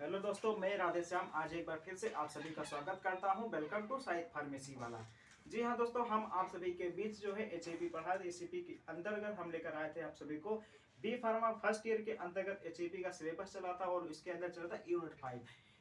Hello दोस्तों, मैं राधेश्याम आज एक बार फिर से आप सभी का स्वागत करता हूं। वेलकम टू साइक फार्मेसी वाला। जी हां दोस्तों, हम आप सभी के बीच जो है एचएपी पढ़ा एसीपी के अंतर्गत हम लेकर आए थे आप सभी को बी फार्मा फर्स्ट ईयर के अंतर्गत एचएपी का सिलेबस चला था और इसके अंदर चला था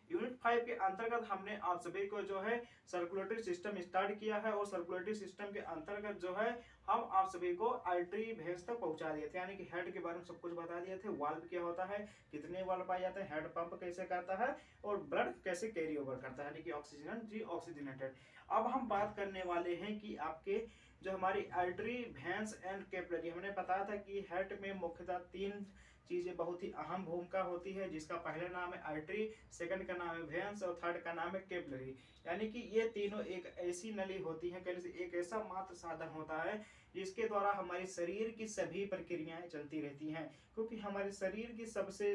यूनिट 5 के अंतर्गत हमने आप सभी को जो है सर्कुलेटरी सिस्टम स्टार्ट किया है और सर्कुलेटरी सिस्टम के अंतर्गत जो है हम आप सभी को आर्टरी भेंस तक पहुंचा दिए थे, यानी कि हेड के बारे में सब कुछ बता दिए थे। वाल्व क्या होता है, कितने वाल्व पाए जाते हैं, हेड पंप कैसे करता है और ब्लड कैसे कैरी ओवर करता है, यानी कि ऑक्सीजन जी ऑक्सीजनेटेड। अब हम बात करने वाले हैं कि आपके जो हमारी आर्टरी भेंस एंड कैपिलरी, हमने बताया था कि हेड में मुख्यतः 3 चीजें बहुत ही अहम भूमिका होती है, जिसका पहला नाम है आर्टरी, सेकंड का नाम है वेन्स और थर्ड का नाम है कैपिलरी। यानी कि ये तीनों एक ऐसी नली होती है, एक ऐसा मात्र साधन होता है जिसके द्वारा हमारे शरीर की सभी प्रक्रियाएं चलती रहती हैं, क्योंकि हमारे शरीर की सबसे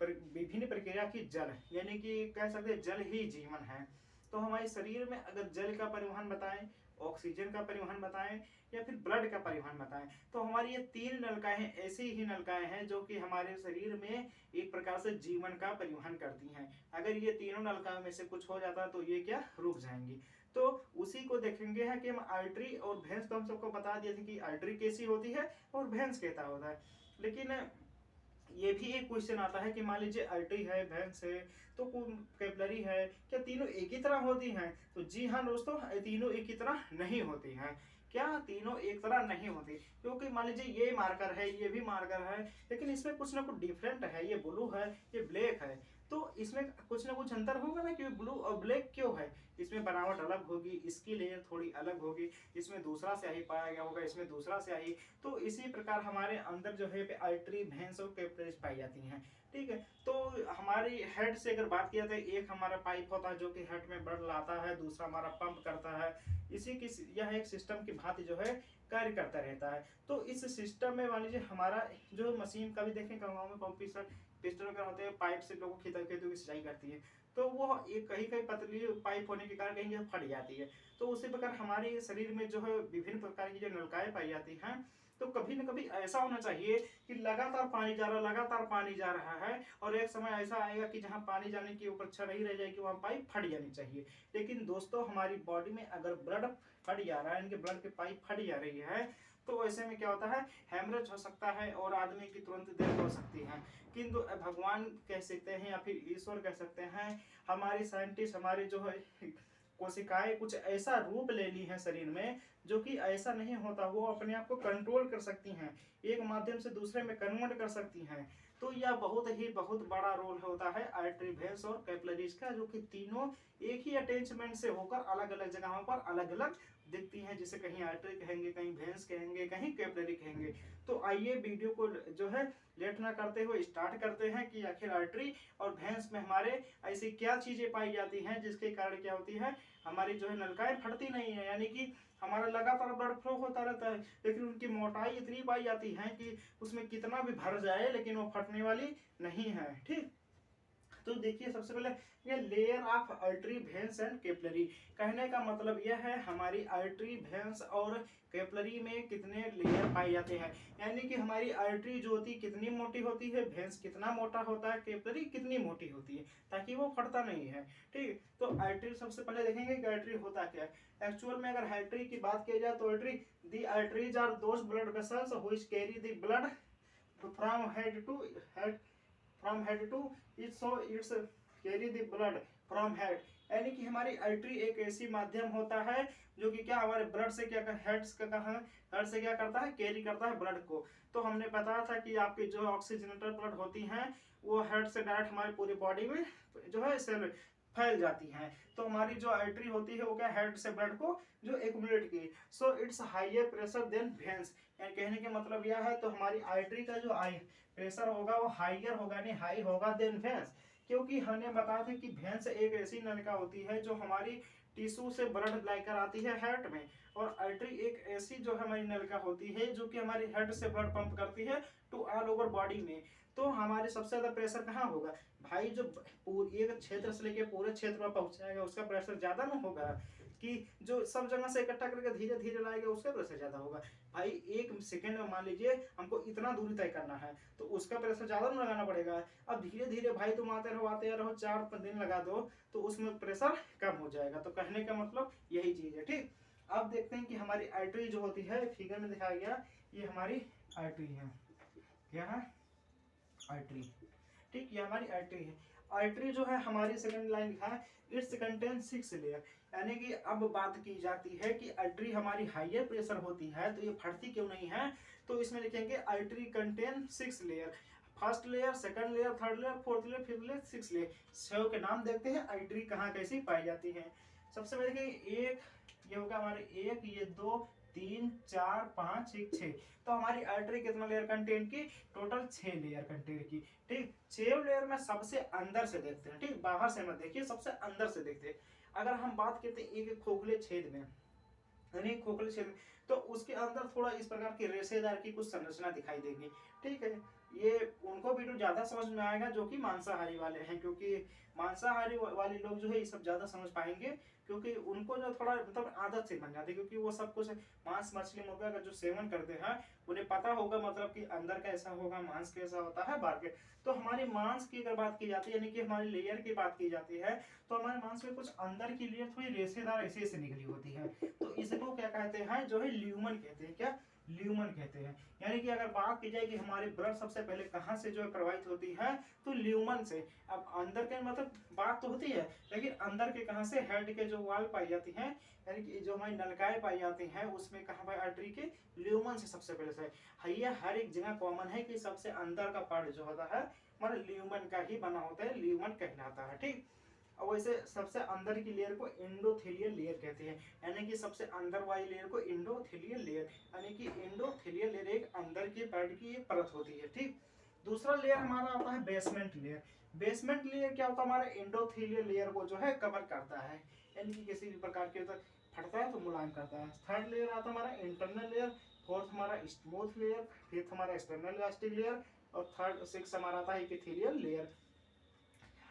विभिन्न प्रक्रिया की जल, यानी कि कह सकते हैं जल ही जीवन है। तो हमारे शरीर में अगर जल का परिवहन बताएं, ऑक्सीजन का परिवहन बताएं या फिर ब्लड का परिवहन बताएं, तो हमारी ये 3 नलिकाएं ऐसी ही नलिकाएं हैं जो कि हमारे शरीर में एक प्रकार से जीवन का परिवहन करती हैं। अगर ये तीनों नलिकाओं में से कुछ हो जाता है तो ये क्या रुक जाएंगी। तो उसी को देखेंगे है कि हम आर्टरी और भेंस, तो हम सबको बता दिए थे कि आर्टरी कैसी होती है और भेंस कैसा होता है। लेकिन ये भी एक क्वेश्चन आता है कि मान लीजिए आर्टरी है, वेन्स है, तो कैपिलरी है, क्या तीनों एक ही तरह होती हैं? तो जी हाँ दोस्तों, तीनों एक ही तरह नहीं होती हैं। क्या तीनों एक तरह नहीं होती? क्योंकि मान लीजिए ये मार्कर है, ये भी मार्कर है, लेकिन इसमें कुछ ना कुछ डिफरेंट है। ये ब्लू है, ये ब्लैक है, तो इसमें कुछ ना कुछ अंतर होगा ना कि ब्लू और ब्लैक क्यों है। इसमें बनावट अलग होगी, इसकी लेयर थोड़ी अलग होगी, इसमें दूसरा स्याही पाया गया होगा, इसमें दूसरा स्याही। तो इसी प्रकार हमारे अंदर जो है आर्टरी, भेंस और कैपिलरीज पाई जाती हैं। ठीक है, तो हमारी हेड से अगर बात किया जाए, एक हमारा पाइप होता है जो कि हेड में ब्लड लाता है, दूसरा हमारा पंप करता है। इसी की यह एक सिस्टम की भांति जो है कार्य करता रहता है। तो इस सिस्टम में मान लीजिए हमारा जो मशीन का भी देखें, गाँव में पंप पिस्टन वगैरह होते हैं, पाइप से लोगों खेतों की सिंचाई करती है, तो वो एक कहीं कहीं पतली पाइप होने के कारण कहीं फट जाती है। तो उसी प्रकार हमारे शरीर में जो है विभिन्न प्रकार की जो नलिकाएं पाई जाती हैं, तो कभी न कभी ऐसा होना चाहिए कि लगातार पानी जा रहा है, लगातार पानी जा रहा है, और एक समय ऐसा आएगा कि जहां पानी जाने की ऊपर छड़ नहीं रह जाएगी, वहां पाइप फट जानी चाहिए। लेकिन दोस्तों, हमारी बॉडी में अगर ब्लड फट जा रहा है, इनके ब्लड की पाइप फट जा रही है, तो ऐसे में क्या होता है, हेमरेज हो सकता है और आदमी की तुरंत डेथ हो सकती है। किंतु भगवान कह सकते हैं या फिर ईश्वर कह सकते हैं, हमारी साइंटिस्ट, हमारे जो है कोशिकाएं कुछ ऐसा रूप ले ली है शरीर में जो कि ऐसा नहीं होता, वो अपने आप को कंट्रोल कर सकती हैं, एक माध्यम से दूसरे में कन्वर्ट कर सकती हैं। तो यह बहुत बड़ा रोल होता है आर्टरी, वेन्स और कैपिलरीज का, जो कि तीनों एक ही अटैचमेंट से होकर अलग अलग जगहों पर अलग अलग दिखती हैं, जिसे कहीं आर्टरी कहेंगे, कहीं वेन्स कहेंगे, कहीं कैपिलरी कहेंगे। तो आइए वीडियो को जो है लेट ना करते हुए स्टार्ट करते हैं कि आखिर आर्टरी और वेन्स में हमारे ऐसी क्या चीजें पाई जाती हैं जिसके कारण क्या होती है, हमारी जो है नलिकाएं फटती नहीं है, यानी कि हमारा लगातार ब्लड फ्लो होता रहता है, लेकिन उनकी मोटाई इतनी पाई जाती है कि उसमें कितना भी भर जाए लेकिन वो फटने वाली नहीं है। ठीक, तो देखिए सबसे पहले ये layer of artery, veins and capillary, कहने का मतलब यह है हमारी आर्टरी, वेन्स और कैपिलरी में कितने लेयर पाए जाते हैं, यानी कि हमारी आर्टरी जो होती है कितनी मोटी होती है, वेन्स कितना मोटा होता है, कैपिलरी कितनी मोटी होती है, ताकि वो फटता नहीं है। ठीक, तो आर्टरी सबसे पहले देखेंगे कि आर्टरी होता क्या है। एक्चुअल में अगर आर्टरी की बात की जाए तो the arteries are those blood vessels which carry the blood from head to head, from head to it, so it's carry the blood from head. यानी कि हमारी आर्टरी एक ऐसी माध्यम होता है जो कि क्या हमारे ब्लड से क्या हेड से क्या करता है, कैरी करता है ब्लड को। तो हमने बताया था कि आपकी जो ऑक्सीजनेटेड ब्लड होती हैं वो हेड से डायरेक्ट हमारी पूरी बॉडी में जो है सेल फैल जाती हैं। तो हमारी जो आर्टरी होती है वो क्या हेड से ब्लड को जो एक्युमुलेट की, so it's higher pressure than veins. यानी कहने के मतलब यह है, तो हमारी आर्टरी का जो प्रेशर होगा वो हाइयर होगा, यानी हाई होगा देन वेन्स, क्योंकि हमने बताया था कि वेन्स एक ऐसी नलिका होती है जो हमारी टिश्यू से ब्लड लेकर आती है हेड में, और आर्टरी एक ऐसी जो हमारी नलिका होती है जो कि हमारी हेड से ब्लड पंप करती है टू ऑल ओवर बॉडी में। तो हमारे सबसे ज़्यादा प्रेशर कहाँ होगा भाई, जो पूरे एक क्षेत्र से लेके पूरे क्षेत्र में पहुंचाएगा उसका प्रेशर ज़्यादा ना होगा, कि जो सब जगह से इकट्ठा करके धीरे धीरे लाएगा उसका प्रेशर ज़्यादा होगा। भाई एक सेकंड में मान लीजिए हमको इतना दूरी तय करना है तो उसका प्रेशर ज़्यादा ना लगाना पड़ेगा। अब धीरे धीरे भाई तुम आते रहो 4 दिन लगा दो तो उसमें प्रेशर कम हो जाएगा। तो कहने का मतलब यही चीज़ है। ठीक, अब देखते हैं कि हमारी आर्टरी जो होती है फिगर में दिखाया गया, ये हमारी आर्टरी है, क्या है आर्टरी। ठीक, ये हमारी आर्टरी है। आर्टरी जो है हमारी सेकंड लाइन लिखा है इट्स कंटेन 6 लेयर, यानी कि अब बात की जाती है कि आर्टरी हमारी हाइयर प्रेशर होती है तो ये फटती क्यों नहीं है, तो इसमें लिखेंगे artery contain 6 layer, first layer, second layer, third layer, fourth layer, fifth layer, six layer. Save के नाम देखते हैं आर्टरी कहाँ कैसी पाई जाती है। सबसे पहले देखिए एक, ये होगा हमारे एक, ये 2 3 4 5 6, तो हमारी आर्टरी कितना लेयर कंटेन की, टोटल 6 लेयर कंटेन की। ठीक, 6 लेयर में सबसे अंदर से देखते हैं, ठीक बाहर से मत देखिए, सबसे अंदर से देखते हैं। अगर हम बात करते हैं एक खोखले छेद में, यानी खोखले छेद में, तो उसके अंदर थोड़ा इस प्रकार की रेशेदार की कुछ संरचना दिखाई देगी। ठीक है, ये उनको भी तो ज्यादा समझ में आएगा जो कि मांसाहारी वाले हैं, क्योंकि मांसाहारी वाले लोग जो है ये सब ज्यादा समझ पाएंगे, क्योंकि उनको जो थोड़ा मतलब आदत से बन जाती है, क्योंकि वो सब कुछ मांस मछली मुर्गा का जो सेवन करते हैं उन्हें पता होगा मतलब कि अंदर कैसा होगा, मांस कैसा होता है बाहर के। तो हमारी मांस की अगर बात की जाती है, यानी कि हमारी लेयर की बात की जाती है, तो हमारे मांस में कुछ अंदर की लेयर थोड़ी रेशेदार ऐसे से निकली होती है, तो इसको क्या कहते हैं, जो है ल्यूमन कहते हैं। क्या, ल्यूमन कहते हैं। यानी कि अगर बात की जाए कि हमारी ब्लड सबसे पहले कहाँ से जो है प्रवाहित होती है, तो ल्यूमन से। अब अंदर के मतलब बात तो होती है, लेकिन अंदर के कहाँ से, हेड के जो वाल पाई जाती हैं, यानी कि जो हमारी नलकाएं पाई जाती हैं उसमें कहाँ पर आर्टरी के, ल्यूमन से सबसे पहले से। ये हर एक जगह कॉमन है कि सबसे अंदर का पार्ट जो होता है हमारा ल्यूमन का ही बना होता है, ल्यूमन कहलाता है। ठीक, और वैसे सबसे अंदर की लेयर को एंडोथेलियल लेयर कहते हैं, यानी कि सबसे अंदर वाली लेयर को एंडोथेलियल लेयर, यानी कि एंडोथेलियल लेयर एक अंदर के पार्ट की एक परत होती है। ठीक, दूसरा लेयर हमारा आता है बेसमेंट लेयर। बेसमेंट लेयर क्या होता है, हमारे एंडोथेलियल लेयर को जो है कवर करता है, यानी कि किसी भी प्रकार के फटता है तो मुलायम करता है। थर्ड लेयर आता है हमारा इंटरनल लेयर, फोर्थ हमारा स्मूथ लेयर, फिफ्थ हमारा एक्सटर्नल इलास्टिक लेयर, और थर्ड सिक्स हमारा आता है एपिथेलियल लेयर।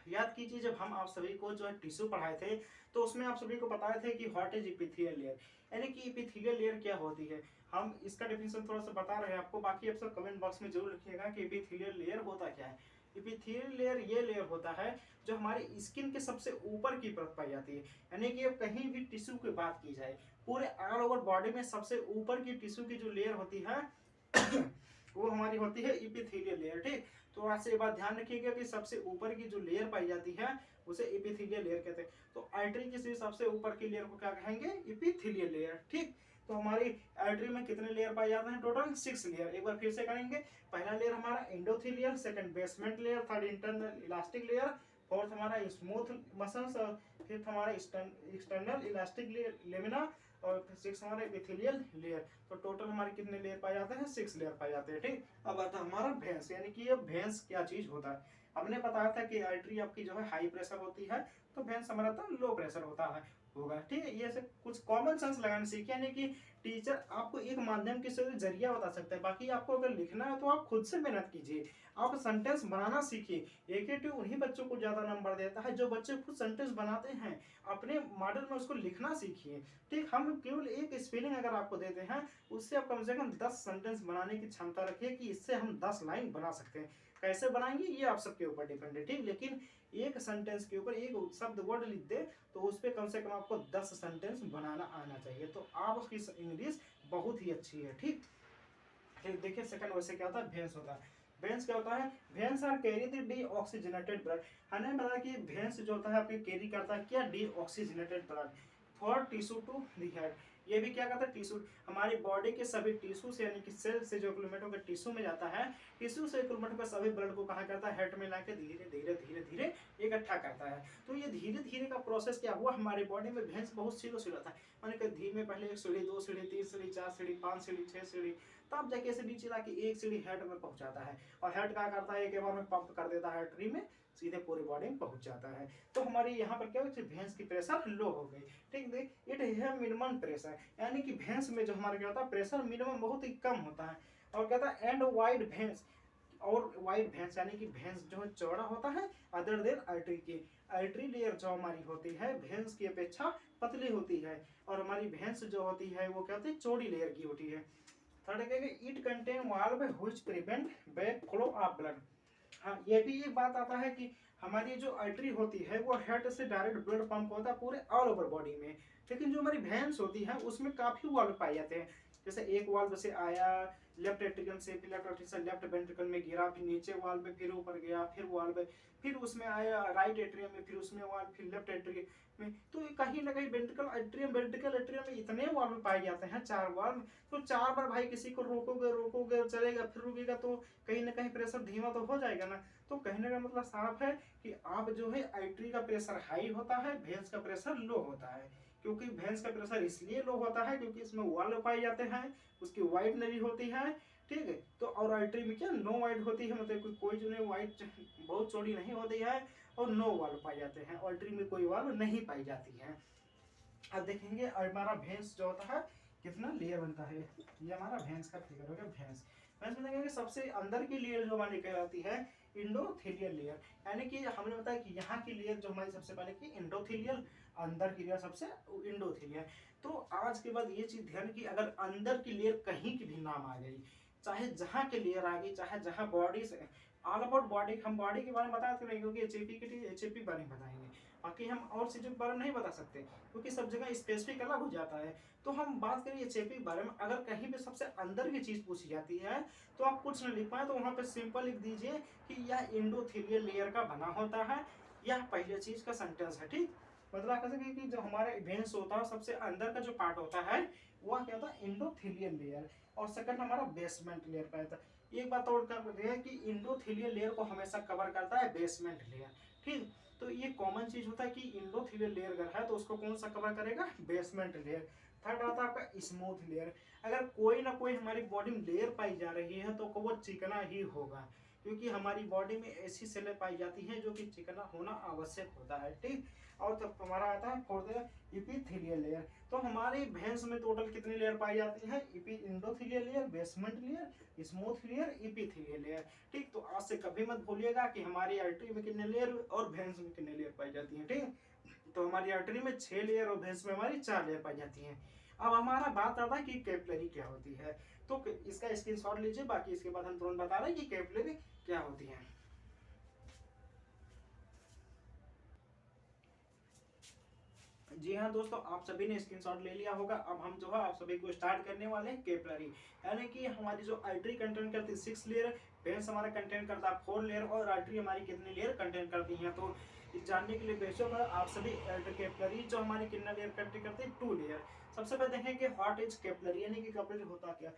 याद कीजिए जब हम आप सभी को जो है टिश्यू पढ़ाए थे तो उसमें आप सभी को बताए थे कि व्हाट इज एपिथेलियल लेयर, यानी कि एपिथेलियल लेयर क्या होती है। हम इसका डेफिनेशन थोड़ा सा बता रहे हैं आपको, बाकी आप सब कमेंट बॉक्स में जरूर लिखिएगा कि एपिथेलियल लेयर होता क्या है। एपिथेलियल लेयर ये लेयर होता है जो हमारी स्किन के सबसे ऊपर की परत पाई जाती है, यानी कि अब कहीं भी टिश्यू की बात की जाए पूरे ऑल ओवर बॉडी में सबसे ऊपर की टिश्यू की जो लेयर होती है वो हमारी होती है एपिथेलियल लेयर। ठीक, तो आज से ये बात ध्यान रखिएगा कि सबसे ऊपर की जो लेयर पाई जाती है उसे एपिथेलियल लेयर कहते हैं। तो आर्टरी की सबसे ऊपर की लेयर को क्या कहेंगे, एपिथेलियल लेयर। ठीक, तो हमारी आर्टरी में कितने लेयर पाए जाते हैं, टोटल 6 लेयर। एक बार फिर से करेंगे, पहला लेयर हमारा endothelial, second basement layer, third internal elastic layer, fourth हमारा स्मूथ मसल्स, और फिफ्थ हमारा एक्सटर्नल इलास्टिक लेमिना, और सिक्स हमारे एपिथेलियल लेयर। तो टोटल हमारे कितने लेयर पाए जाते हैं, 6 लेयर पाए जाते हैं। ठीक, अब आता है हमारा भेंस, यानी कि ये भेंस क्या चीज होता है। हमने बताया था कि आर्टरी आपकी जो है हाई प्रेशर होती है, तो भेंस हमारा तो लो प्रेशर होता है होगा। ठीक है, ये से कुछ कॉमन सेंस लगाने सीखिए, यानी कि टीचर आपको एक माध्यम के जरिया बता सकता है, बाकी आपको अगर लिखना है तो आप खुद से मेहनत कीजिए, आप सेंटेंस बनाना सीखिए। एक उन्हीं बच्चों को ज्यादा नंबर देता है जो बच्चे खुद सेंटेंस बनाते हैं, अपने मॉडल में उसको लिखना सीखिए। ठीक, हम केवल एक स्पेलिंग अगर आपको देते हैं उससे आप कम से कम 10 सेंटेंस बनाने की क्षमता रखिए कि इससे हम 10 लाइन बना सकते हैं। कैसे बनाएंगे ये आप सबके ऊपर डिपेंड है। ठीक, लेकिन एक सेंटेंस के ऊपर एक शब्द वर्ड लिख दे तो उस पर कम से कम आपको 10 सेंटेंस बनाना आना चाहिए, तो आप उसकी इंग्लिश बहुत ही अच्छी है। ठीक, देखिए सेकंड वैसे क्या होता है, भेंस होता है। भेंस क्या होता है, veins are carry the deoxygenated blood. हमें पता कि भेंस जो होता है आपके कैरी करता है क्या, deoxygenated blood for tissue to the head. ये भी क्या कहता है, टिश्यू हमारी बॉडी के सभी टिश्यू से, यानी कि सेल से जो किलोमीटर के टिश्यू में जाता है, टिश्यू से किलोमीटर का सभी ब्लड को कहा करता है, हेड में लाके धीरे धीरे धीरे धीरे इकट्ठा करता है। तो ये धीरे धीरे का प्रोसेस क्या हुआ हमारी बॉडी में, भैंस बहुत स्लो स्लो था, माने कि धीमे पहले 1 सीढ़ी 2 सीढ़ी 3 सीढ़ी 4 सीढ़ी 5 सीढ़ी 6 सीढ़ी, तब जाके ऐसे नीचे लाके 1 सीढ़ी हेड में पहुंचाता है, और हेड क्या करता है, एक बार में पंप कर देता है ट्री में, सीधे पूरी बॉडी में पहुंच जाता है। तो हमारी यहाँ पर क्या हुआ, भैंस की प्रेशर लो हो गई। ठीक, देख इट है मिनिमम प्रेशर, यानी कि भैंस में जो हमारा क्या होता है प्रेशर मिनिमम बहुत ही कम होता है। और कहता है एंड वाइड भैंस, और वाइट भैंस यानी कि भैंस जो है चौड़ा होता है अदर देन आर्टरी की। आर्टरी लेयर जो हमारी होती है भैंस की अपेक्षा पतली होती है, और हमारी भैंस जो होती है वो क्या होती है चौड़ी लेयर की होती है। थर्ड कहेंगे it contain valve which prevent back flow of blood. हाँ, ये भी एक बात आता है कि हमारी जो आर्टरी होती है वो हेड से डायरेक्ट ब्लड पंप होता है पूरे ऑल ओवर बॉडी में, लेकिन जो हमारी वेन्स होती है उसमें काफी वाल्व पाए जाते हैं। जैसे एक वाल्व से आया लेफ्ट एट्रिकल से, फिर लेफ्ट एट्रिकल से लेफ्ट वेंट्रिकल में गिरा, फिर नीचे वाल्व में, फिर ऊपर गया, फिर वाल्व, फिर उसमें आया राइट एट्रियम में, फिर उसमें वाल्व, फिर लेफ्ट एट्रियम में। तो कहीं ना कहीं वेंट्रिकल एट्रियम में इतने वाल्व पाए जाते हैं, 4 वाल्व। तो 4 बार भाई किसी को रोकोगे रोकोगे चलेगा, फिर रुकेगा तो कहीं ना कहीं प्रेशर धीमा तो हो जाएगा ना। तो कहने का मतलब साफ है कि आप जो है आर्टरी का प्रेशर हाई होता है, भेंस का प्रेशर लो होता है। क्योंकि भैंस का प्रेशर इसलिए लो होता है क्योंकि इसमें वाल्व पाए जाते हैं, उसकी वाइड नहीं होती है, ठीक है। तो और आर्टरी में क्या नो वाइड होती है, मतलब कोई जो है वाइड बहुत चौड़ी नहीं होती है, और नो वाल्व पाए जाते हैं। आर्टरी में कोई वाल्व नहीं पाई जाती है। अब देखेंगे हमारा भैंस जो होता है कितना लेयर बनता है। ये हमारा भैंस का फिगर हो गया। भैंस भैंस में देखेंगे सबसे अंदर की लेयर जो हमारी कहलाती है इंडोथेलियल लेयर, यानी कि हमने बताया कि यहाँ की लेयर जो हमारी सबसे पहले की इंडोथेलियल, अंदर की लेयर सबसे इंडोथेलियल। तो आज के बाद ये चीज ध्यान की, अगर अंदर की लेयर कहीं की भी नाम आ गई, चाहे जहाँ की लेयर आ गई, चाहे जहाँ बॉडी से ऑल अबाउट बॉडी, हम बॉडी के बारे में बताते रहेंगे क्योंकि एचएपी के लिए एचएपी बारे में बताएंगे, बाकी हम और चीज़ों के बारे में नहीं बता सकते क्योंकि सब जगह स्पेसिफिक अलग हो जाता है। तो हम बात करें एचएपी के बारे में, अगर कहीं पे सबसे अंदर की चीज़ पूछी जाती है तो आप कुछ न लिख पाए तो वहाँ पे सिंपल लिख दीजिए कि यह इंडोथेलियल लेयर का बना होता है। यह पहली चीज़ का सेंटेंस है, ठीक। मतलब कह सके कि जो हमारे वेन्स होता है सबसे अंदर का जो पार्ट होता है वह क्या होता है इंडोथेलियल लेयर, और सेकंड हमारा बेसमेंट लेयर का होता है। एक बात और कर रहे हैं कि इंडोथेलियल लेयर को हमेशा कवर करता है बेसमेंट लेयर, ठीक। तो ये कॉमन चीज होता है कि इंडोथेलियल लेयर अगर है तो उसको कौन सा कवर करेगा, बेसमेंट लेयर। थर्ड आता है आपका स्मूथ लेयर। अगर कोई ना कोई हमारी बॉडी में लेयर पाई जा रही है तो वो चिकना ही होगा, क्योंकि हमारी बॉडी में ऐसी सेलें पाई जाती हैं जो कि चिकना होना आवश्यक होता है, ठीक। और तब हमारा आता है फोर्थ इपिथेलियल लेयर। तो हमारी भैंस में टोटल कितनी लेयर पाई जाती है, endothelial layer, basement layer, smooth layer, epithelial layer, ठीक। तो आज से कभी मत भूलिएगा कि हमारी आर्टरी में कितने लेयर और भैंस में कितने लेयर पाई जाती है, ठीक। तो हमारी आर्टरी में 6 लेयर और भैंस में हमारी 4 लेयर पाई जाती है। अब हमारा बात आता है कि कैपिलरी क्या होती है, तो इसका स्क्रीनशॉट लीजिए, बाकी इसके बाद हम तुरंत बता रहे हैं कि कैपिलरी क्या होती है। जी हाँ दोस्तों, आप सभी ने स्क्रीनशॉट ले लिया होगा। अब हम जो है आप सभी को स्टार्ट करने वाले हैं कैपिलरी, यानी कि हमारी जो आर्टरी कंटेंट करती है 6 लेयर, वेन्स हमारा कंटेंट करता है 4 लेयर, और आर्टरी हमारी कितनी लेयर कंटेंट करती है। तो जानने के लिए बेशक आप सभी कैपिलरी जो हमारी कितना लेयर कंटेंट करती है, 2 लेयर। सबसे पहले देखें कि व्हाट इज कैपिलरी, यानी कि कैपिलरी होता क्या।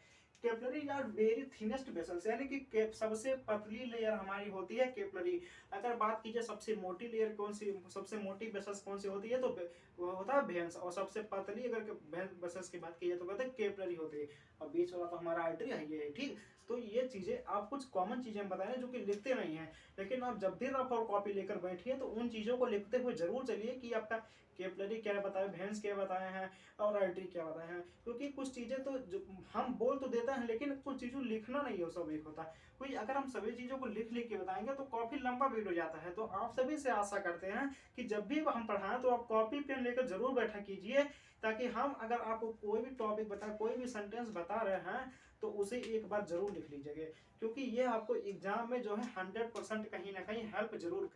Capillary are very thinnest vessels, यानी कि सबसे पतली लेयर हमारी होती है कैपिलरी। अगर बात कीजिए सबसे मोटी लेयर कौन सी, सबसे मोटी वेसल्स कौन सी होती है, तो वो होता है वेन्स, और सबसे पतली अगर वेसल्स की बात की जाए तो कहते हैं कैपिलरी होती है, और बीच वाला तो हमारा आर्टरी है, ठीक। तो ये चीजें आप कुछ कॉमन चीजें हम बताए जो कि लिखते नहीं है, लेकिन आप जब भी रफ और कॉपी लेकर बैठिए तो उन चीजों को लिखते हुए जरूर चलिए कि आपका कैपिलरी क्या बताए, वेन्स क्या बताए हैं, और आर्टरी क्या बताए हैं। क्योंकि कुछ चीजें तो हम बोल तो देते हैं लेकिन कुछ चीजों लिखना नहीं हो सब एक होता है। कोई अगर हम सभी चीजों को लिख लिख के बताएंगे तो काफी लंबा वीडियो जाता है। तो आप सभी से आशा करते हैं कि जब भी हम पढ़ाएं तो आप कॉपी पेन लेकर जरूर बैठा कीजिए, ताकि हम अगर आपको कोई भी टॉपिक बता, कोई भी सेंटेंस बता रहे हैं तो उसे एक बार जरूर लिख लीजिएगा, क्योंकि ये आपको एग्जाम में जो है 100% कहीं ना कहीं हेल्प जरूर